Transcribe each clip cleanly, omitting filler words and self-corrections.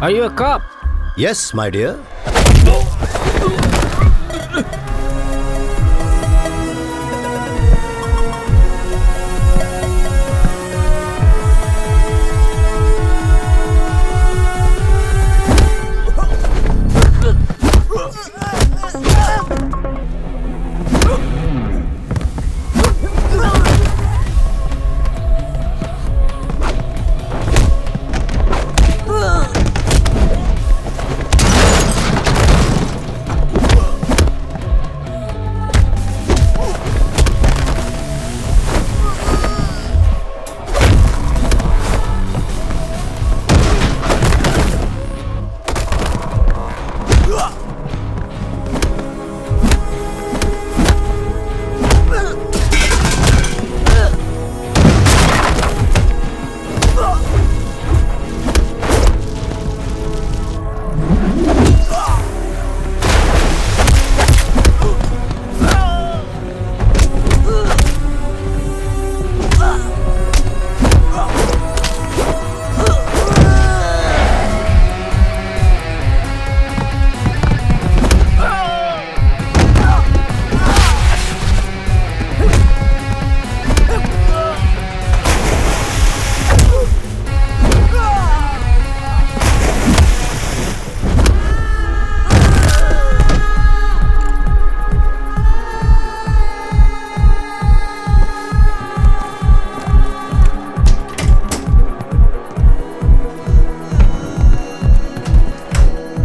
Are you a cop? Yes, my dear.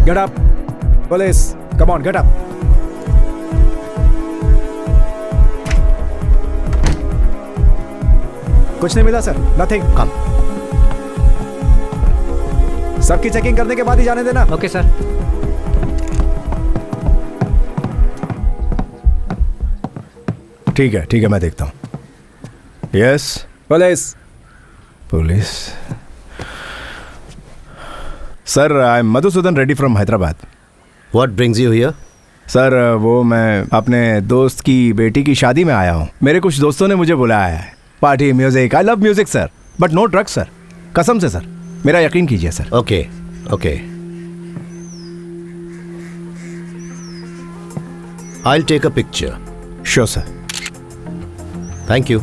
Get up. Police, come on, get up. कुछ नहीं मिला sir, nothing. Come. सबकी checking करने के बाद ही जाने देना. Okay, sir. ठीक है, मैं देखता हूँ. Yes, police. Police. Sir, I am Madhusudan Reddy from Hyderabad. What brings you here? Sir, वो मैं अपने दोस्त की बेटी की शादी में आया हूँ. मेरे कुछ दोस्तों ने मुझे बुलाया है. Party, music, I love music sir, but no drugs sir. कसम से सर, मेरा यकीन कीजिए sir. Okay, okay. I'll take a picture. Sure sir. Thank you.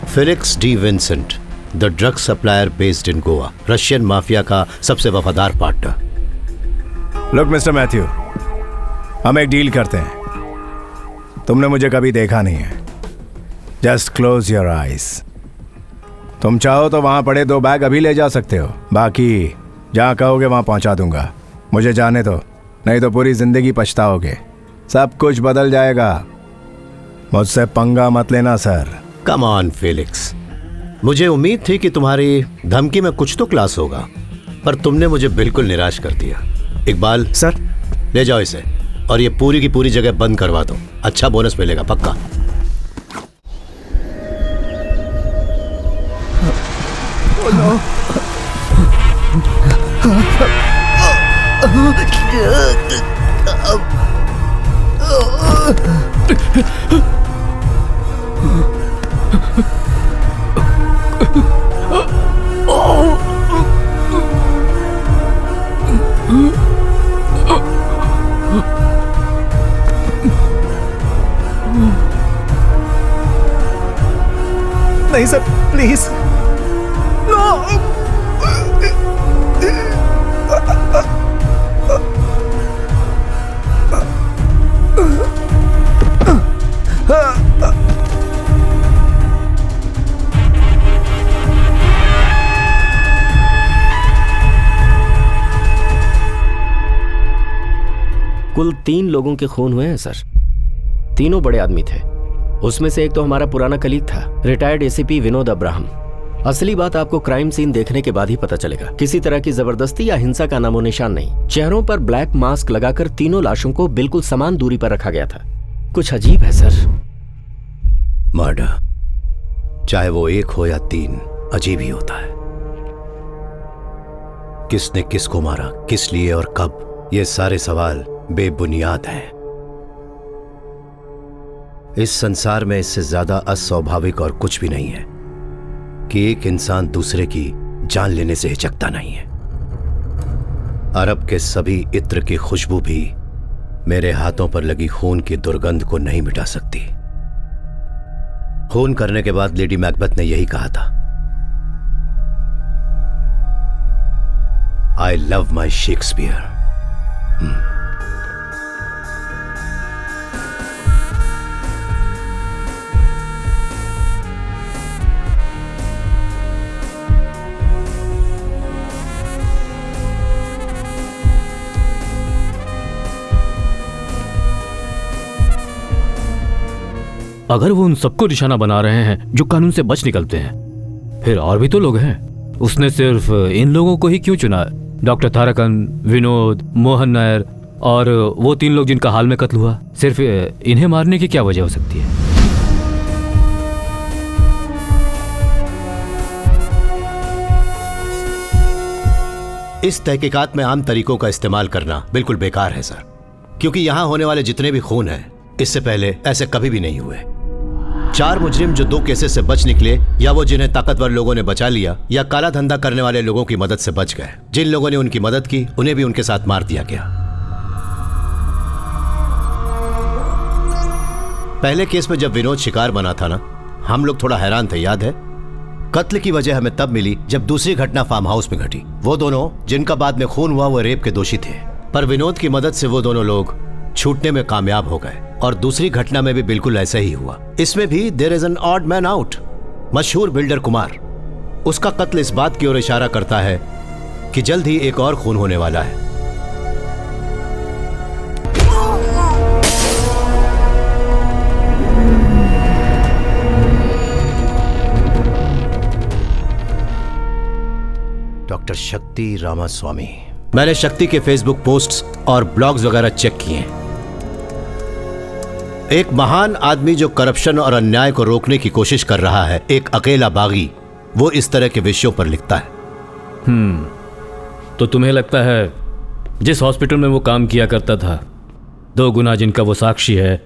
Felix de Vincent, the drug supplier based in Goa, Russian mafia का सबसे वफादार partner. Look mister Matthew, हम एक डील करते हैं. तुमने मुझे कभी देखा नहीं है. Just close your eyes. तुम चाहो तो वहां पड़े 2 बैग अभी ले जा सकते हो. बाकी जहां कहोगे वहां पहुंचा दूंगा. मुझे जाने दो, नहीं तो पूरी जिंदगी पछताओगे. सब कुछ बदल जाएगा. मुझसे पंगा मत लेना सर. कम ऑन फेलिक्स, मुझे उम्मीद थी कि तुम्हारी धमकी में कुछ तो क्लास होगा, पर तुमने मुझे बिल्कुल निराश कर दिया. इकबाल सर, ले जाओ इसे और ये पूरी की पूरी जगह बंद करवा दो. अच्छा बोनस मिलेगा पक्का. नहीं सर, प्लीज. नो. कुल 3 लोगों के खून हुए हैं सर. तीनों बड़े आदमी थे. उसमें से एक तो हमारा पुराना कलीग था, रिटायर्ड एसीपी विनोद अब्राहम. असली बात आपको क्राइम सीन देखने के बाद ही पता चलेगा. किसी तरह की जबरदस्ती या हिंसा का नामो निशान नहीं. चेहरों पर ब्लैक मास्क लगाकर तीनों लाशों को बिल्कुल समान दूरी पर रखा गया था. कुछ अजीब है सर. मर्डर, चाहे वो 1 हो या 3, अजीब ही होता है. किसने किसको मारा, किस लिए और कब, ये सारे सवाल बेबुनियाद हैं। इस संसार में इससे ज्यादा अस्वाभाविक और कुछ भी नहीं है कि एक इंसान दूसरे की जान लेने से हिचकता नहीं है। अरब के सभी इत्र की खुशबू भी मेरे हाथों पर लगी खून की दुर्गंध को नहीं मिटा सकती। खून करने के बाद लेडी मैकबेथ ने यही कहा था, आई लव माई शेक्सपियर। अगर वो उन सबको निशाना बना रहे हैं जो कानून से बच निकलते हैं, फिर और भी तो लोग हैं। उसने सिर्फ इन लोगों को ही क्यों चुना? डॉक्टर तारकन, विनोद, मोहन नायर और वो 3 लोग जिनका हाल में कत्ल हुआ, सिर्फ इन्हें मारने की क्या वजह हो सकती है? इस तहकीकात में आम तरीकों का इस्तेमाल करना बिल्कुल बेकार है सर, क्योंकि यहां होने वाले जितने भी खून हैं इससे पहले ऐसे कभी भी नहीं हुए। 4 मुजरिम जो 2 केसेस से बच निकले, या वो जिन्हें ताकतवर लोगों ने बचा लिया, या काला धंधा करने वाले लोगों की मदद से बच गए। जिन लोगों ने उनकी मदद की उन्हें भी उनके साथ मार दिया गया। पहले केस में जब विनोद शिकार बना था ना, हम लोग थोड़ा हैरान थे, याद है? कत्ल की वजह हमें तब मिली जब दूसरी घटना फार्म हाउस में घटी। वो दोनों जिनका बाद में खून हुआ वो रेप के दोषी थे, पर विनोद की मदद से वो दोनों लोग छूटने में कामयाब हो गए। और दूसरी घटना में भी बिल्कुल ऐसा ही हुआ। इसमें भी there is an odd man out. मशहूर बिल्डर कुमार, उसका कत्ल इस बात की ओर इशारा करता है कि जल्द ही एक और खून होने वाला है। डॉक्टर शक्ति रामास्वामी। मैंने शक्ति के फेसबुक पोस्ट्स और ब्लॉग्स वगैरह चेक किए। एक महान आदमी जो करप्शन और अन्याय को रोकने की कोशिश कर रहा है, एक अकेला बागी, वो इस तरह के विषयों पर लिखता है। तो तुम्हें लगता है जिस हॉस्पिटल में वो काम किया करता था, 2 गुना जिनका वो साक्षी है,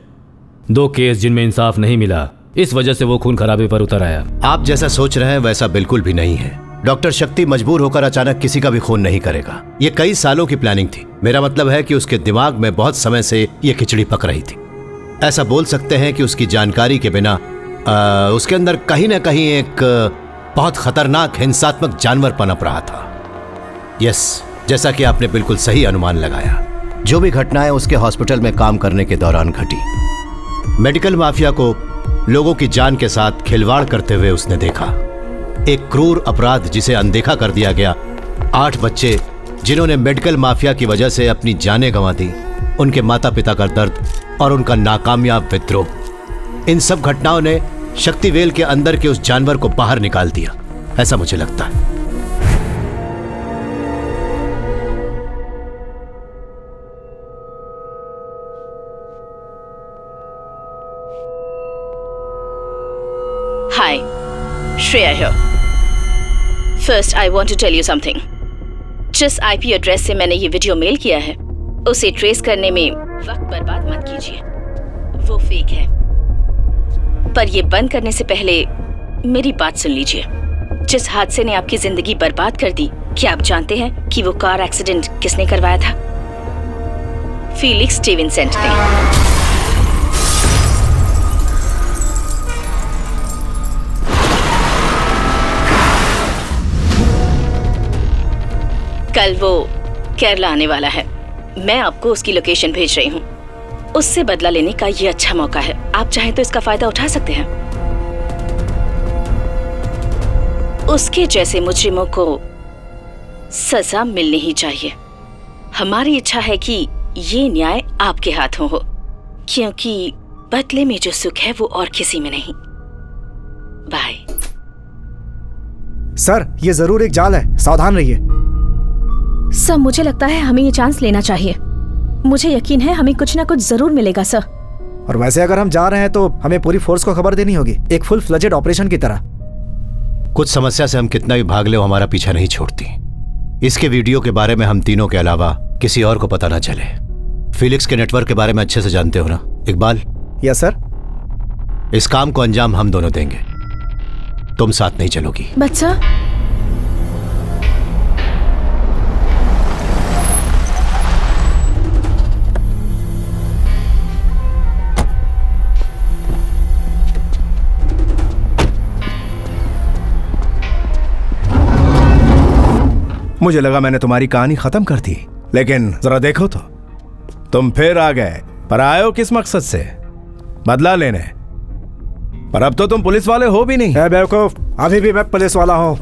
2 केस जिनमें इंसाफ नहीं मिला, इस वजह से वो खून खराबे पर उतर आया? आप जैसा सोच रहे हैं वैसा बिल्कुल भी नहीं है। डॉक्टर शक्ति मजबूर होकर अचानक किसी का भी खून नहीं करेगा। ये कई सालों की प्लानिंग थी। मेरा मतलब है कि उसके दिमाग में बहुत समय से ये खिचड़ी पक रही थी। ऐसा बोल सकते हैं कि उसकी जानकारी के बिना उसके अंदर कहीं ना कहीं एक बहुत खतरनाक हिंसात्मक जानवर पनप रहा था। यस, जैसा कि आपने बिल्कुल सही अनुमान लगाया। जो भी घटनाएं उसके हॉस्पिटल में काम करने के दौरान घटी, मेडिकल माफिया को लोगों की जान के साथ खिलवाड़ करते हुए उसने देखा। एक क्रूर अपराध जिसे अनदेखा कर दिया गया। 8 बच्चे जिन्होंने मेडिकल माफिया की वजह से अपनी जानें गंवा दी, उनके माता पिता का दर्द और उनका नाकामयाब विद्रोह, इन सब घटनाओं ने शक्तिवेल के अंदर के उस जानवर को बाहर निकाल दिया, ऐसा मुझे लगता है। Hi, Shreya here. First, I want to tell you something. जिस IP एड्रेस से मैंने ये वीडियो मेल किया है, उसे ट्रेस करने में वक्त बर्बाद मत कीजिए, वो फेक है। पर ये बंद करने से पहले मेरी बात सुन लीजिए। जिस हादसे ने आपकी जिंदगी बर्बाद कर दी, क्या आप जानते हैं कि वो कार एक्सीडेंट किसने करवाया था? फीलिक्स स्टीवेंसेंट ने। कल वो केरला आने वाला है। मैं आपको उसकी लोकेशन भेज रही हूँ। उससे बदला लेने का ये अच्छा मौका है। आप चाहें तो इसका फायदा उठा सकते हैं। उसके जैसे मुजरिमों को सजा मिलनी ही चाहिए। हमारी इच्छा है कि ये न्याय आपके हाथों हो, क्योंकि बदले में जो सुख है वो और किसी में नहीं। बाय। सर, ये जरूर एक जाल है, सावधान रहिए। सर, मुझे लगता है हमें ये चांस लेना चाहिए। मुझे यकीन है हमें कुछ ना कुछ जरूर मिलेगा सर। और वैसे अगर हम जा रहे हैं तो हमें पूरी फोर्स को खबर देनी होगी, एक फुल फ्लेजेड ऑपरेशन की तरह। कुछ समस्या से हम कितना भी भाग ले, वो हमारा पीछा नहीं छोड़ती। इसके वीडियो के बारे में हम तीनों के अलावा किसी और को पता ना चले। फिलिक्स के नेटवर्क के बारे में अच्छे से जानते हो ना इकबाल? Yes sir. इस काम को अंजाम हम दोनों देंगे, तुम साथ नहीं चलोगी। बच्चा, मुझे लगा मैंने तुम्हारी कहानी खत्म कर दी, लेकिन जरा देखो तो, तुम फिर आ गए। पर आए हो किस मकसद से? बदला लेने। पर अब तो तुम पुलिस वाले हो भी नहीं। बेवकूफ, अभी भी मैं पुलिस वाला हूँ।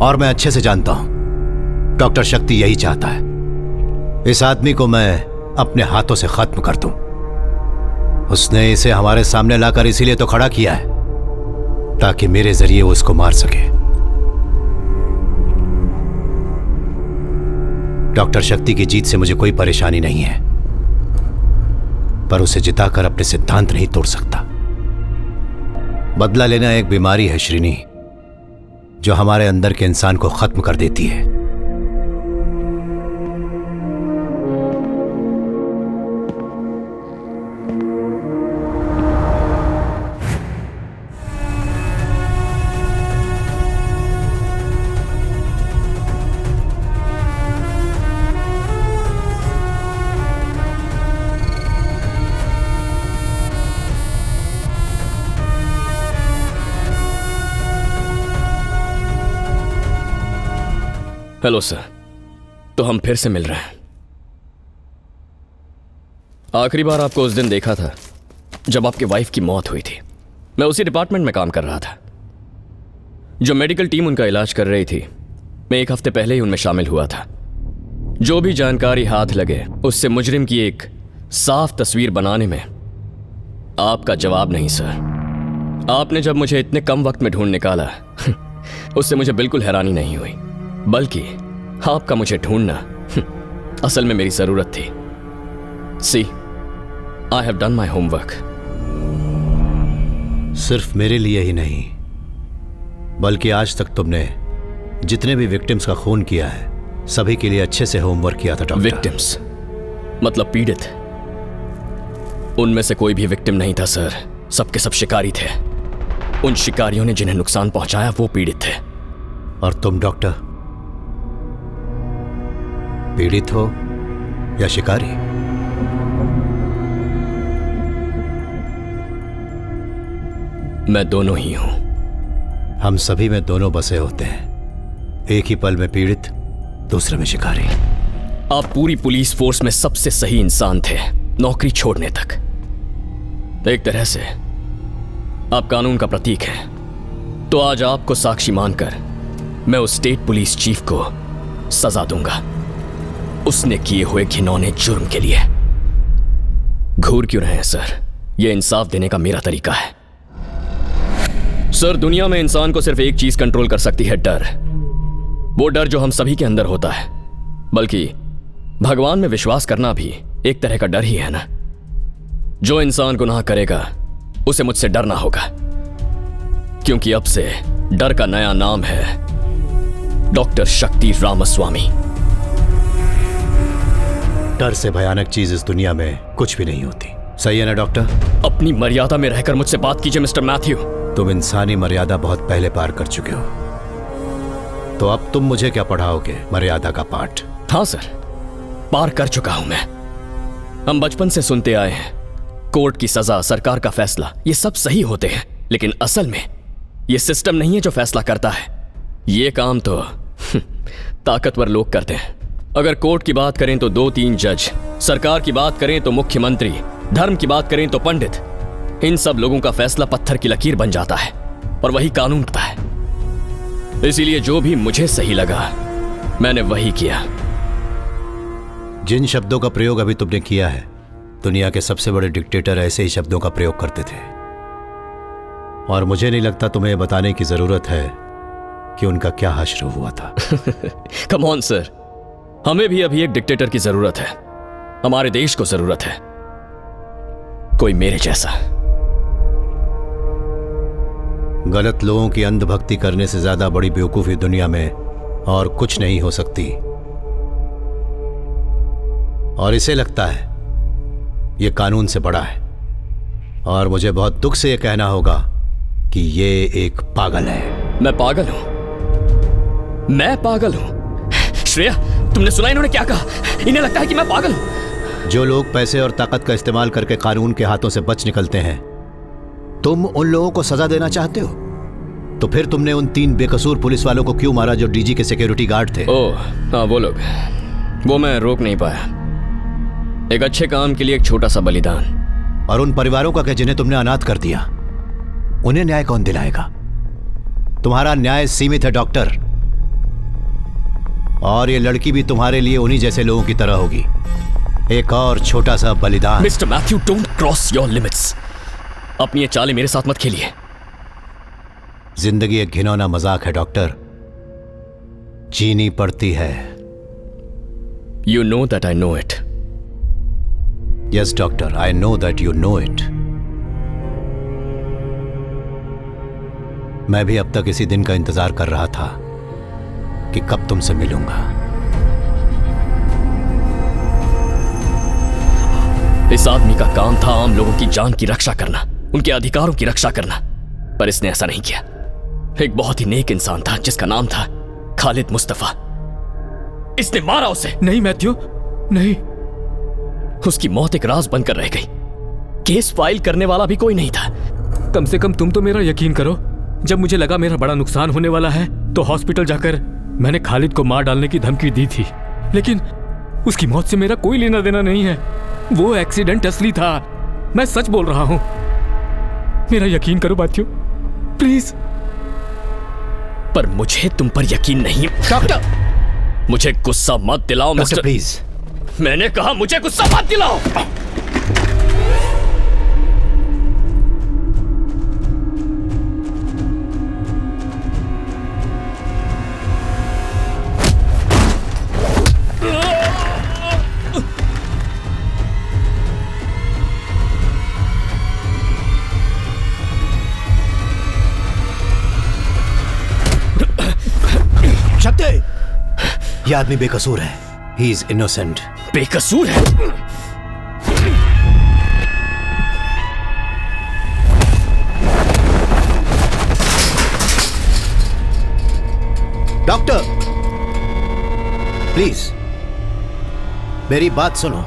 और मैं अच्छे से जानता हूं डॉक्टर शक्ति यही चाहता है। इस आदमी को मैं अपने हाथों से खत्म कर दूं। उसने इसे हमारे सामने लाकर इसीलिए तो खड़ा किया है ताकि मेरे जरिए वो इसको मार सके। डॉक्टर शक्ति की जीत से मुझे कोई परेशानी नहीं है, पर उसे जिताकर अपने सिद्धांत नहीं तोड़ सकता। बदला लेना एक बीमारी है श्रीनी, जो हमारे अंदर के इंसान को खत्म कर देती है। हेलो सर, तो हम फिर से मिल रहे हैं। आखिरी बार आपको उस दिन देखा था जब आपकी वाइफ की मौत हुई थी। मैं उसी डिपार्टमेंट में काम कर रहा था। जो मेडिकल टीम उनका इलाज कर रही थी, मैं 1 हफ्ते पहले ही उनमें शामिल हुआ था। जो भी जानकारी हाथ लगे उससे मुजरिम की एक साफ तस्वीर बनाने में आपका जवाब नहीं सर। आपने जब मुझे इतने कम वक्त में ढूंढ निकाला उससे मुझे बिल्कुल हैरानी नहीं हुई, बल्कि आपका मुझे ढूंढना असल में मेरी जरूरत थी। See, I have done my homework. सिर्फ मेरे लिए ही नहीं, बल्कि आज तक तुमने जितने भी विक्टिम्स का खून किया है सभी के लिए अच्छे से होमवर्क किया था डॉक्टर। विक्टिम्स मतलब पीड़ित? उनमें से कोई भी विक्टिम नहीं था सर, सबके सब शिकारी थे। उन शिकारियों ने जिन्हें नुकसान पहुंचाया वो पीड़ित थे। और तुम डॉक्टर, पीड़ित हो या शिकारी? मैं दोनों ही हूं। हम सभी में दोनों बसे होते हैं, एक ही पल में पीड़ित, दूसरे में शिकारी। आप पूरी पुलिस फोर्स में सबसे सही इंसान थे, नौकरी छोड़ने तक। एक तरह से आप कानून का प्रतीक हैं। तो आज आपको साक्षी मानकर मैं उस स्टेट पुलिस चीफ को सजा दूंगा, उसने किए हुए घिनौने जुर्म के लिए। घूर क्यों रहे हैं सर? यह इंसाफ देने का मेरा तरीका है। सर, दुनिया में इंसान को सिर्फ एक चीज कंट्रोल कर सकती है, डर। वो डर जो हम सभी के अंदर होता है। बल्कि भगवान में विश्वास करना भी एक तरह का डर ही है ना। जो इंसान गुनाह करेगा उसे मुझसे डरना होगा, क्योंकि अब से डर का नया नाम है डॉक्टर शक्ति रामास्वामी। डर से भयानक चीज इस दुनिया में कुछ भी नहीं होती। सही है ना डॉक्टर? अपनी मर्यादा में रहकर मुझसे बात कीजिए मिस्टर मैथ्यू। तुम इंसानी मर्यादा बहुत पहले पार कर चुके हो, तो अब तुम मुझे क्या पढ़ाओगे मर्यादा का पाठ? हाँ सर, पार कर चुका हूं मैं। हम बचपन से सुनते आए हैं, कोर्ट की सजा, सरकार का फैसला, ये सब सही होते हैं। लेकिन असल में ये सिस्टम नहीं है जो फैसला करता है। ये काम तो ताकतवर लोग करते हैं। अगर कोर्ट की बात करें तो 2-3 जज, सरकार की बात करें तो मुख्यमंत्री, धर्म की बात करें तो पंडित। इन सब लोगों का फैसला पत्थर की लकीर बन जाता है और वही कानून होता है। इसीलिए जो भी मुझे सही लगा मैंने वही किया। जिन शब्दों का प्रयोग अभी तुमने किया है, दुनिया के सबसे बड़े डिक्टेटर ऐसे ही शब्दों का प्रयोग करते थे। और मुझे नहीं लगता तुम्हें बताने की जरूरत है कि उनका क्या हश्र हुआ था। कम ऑन सर, हमें भी अभी एक डिक्टेटर की जरूरत है। हमारे देश को जरूरत है कोई मेरे जैसा। गलत लोगों की अंधभक्ति करने से ज्यादा बड़ी बेवकूफी दुनिया में और कुछ नहीं हो सकती। और इसे लगता है यह कानून से बड़ा है। और मुझे बहुत दुख से यह कहना होगा कि यह एक पागल है। मैं पागल हूं? मैं पागल हूं? श्रेया, तुमने सुना इन्होंने क्या कहा? इन्हें लगता है कि मैं पागल हूं। जो लोग पैसे और ताकत का इस्तेमाल करके कानून के हाथों से बच निकलते हैं, तुम उन लोगों को सजा देना चाहते हो? तो फिर तुमने उन 3 बेकसूर पुलिस वालों को क्यों मारा जो डीजी के सिक्योरिटी गार्ड थे? ओह हाँ, वो लोग, वो मैं रोक नहीं पाया। एक अच्छे काम के लिए एक छोटा सा बलिदान। और उन परिवारों का क्या जिन्हें तुमने अनाथ कर दिया? उन्हें न्याय कौन दिलाएगा? तुम्हारा न्याय सीमित है डॉक्टर। और ये लड़की भी तुम्हारे लिए उन्हीं जैसे लोगों की तरह होगी। एक और छोटा सा बलिदान। Mister Matthew, don't cross your limits. अपनी ये चालें मेरे साथ मत खेलिए। जिंदगी एक घिनौना मजाक है डॉक्टर, जीनी पड़ती है। You know that I know it. Yes doctor, I know that you know it. मैं भी अब तक इसी दिन का इंतजार कर रहा था कि कब तुमसे मिलूंगा। इस आदमी का काम था आम लोगों की जान की रक्षा करना, उनके अधिकारों की रक्षा करना, पर इसने ऐसा नहीं किया। एक बहुत ही नेक इंसान था जिसका नाम था खालिद मुस्तफा। इसने मारा उसे। नहीं मैथ्यू, नहीं। उसकी मौत एक राज बनकर रह गई। केस फाइल करने वाला भी कोई नहीं था। कम से कम तुम तो मेरा यकीन करो। जब मुझे लगा मेरा बड़ा नुकसान होने वाला है तो हॉस्पिटल जाकर मैंने खालिद को मार डालने की धमकी दी थी, लेकिन उसकी मौत से मेरा कोई लेना देना नहीं है। वो एक्सीडेंट असली था। मैं सच बोल रहा हूं। मेरा यकीन करो मैथ्यू, प्लीज। पर मुझे तुम पर यकीन नहीं। डॉक्टर, मुझे गुस्सा मत दिलाओ मिस्टर। प्लीज। मैंने कहा मुझे गुस्सा मत दिलाओ। शक्ति, यह आदमी बेकसूर है। He is innocent. बेकसूर है? डॉक्टर प्लीज, मेरी बात सुनो।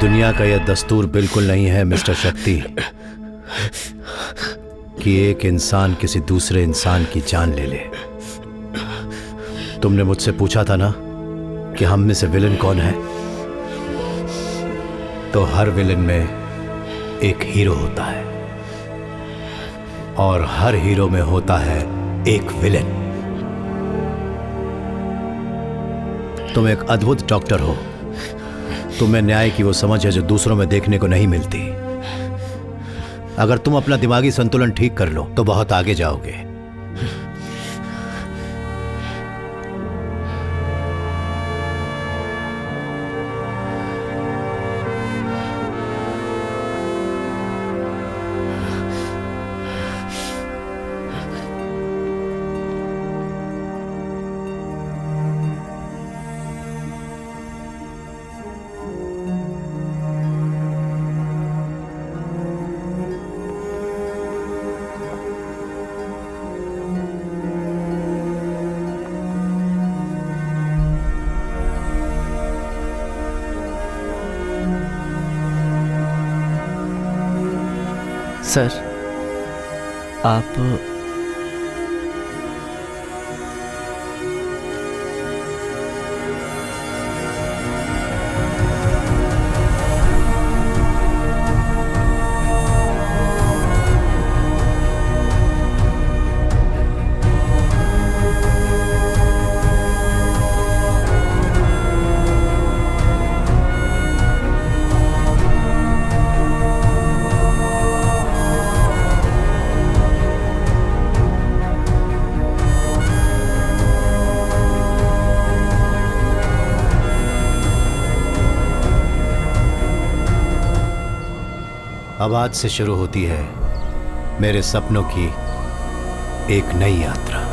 दुनिया का यह दस्तूर बिल्कुल नहीं है मिस्टर शक्ति कि एक इंसान किसी दूसरे इंसान की जान ले ले। तुमने मुझसे पूछा था ना कि हम में से विलन कौन है, तो हर विलन में एक हीरो होता है और हर हीरो में होता है एक विलन। तुम एक अद्भुत डॉक्टर हो। तुम्हें न्याय की वो समझ है जो दूसरों में देखने को नहीं मिलती। अगर तुम अपना दिमागी संतुलन ठीक कर लो तो बहुत आगे जाओगे। सर, आप अब आज से शुरू होती है मेरे सपनों की एक नई यात्रा।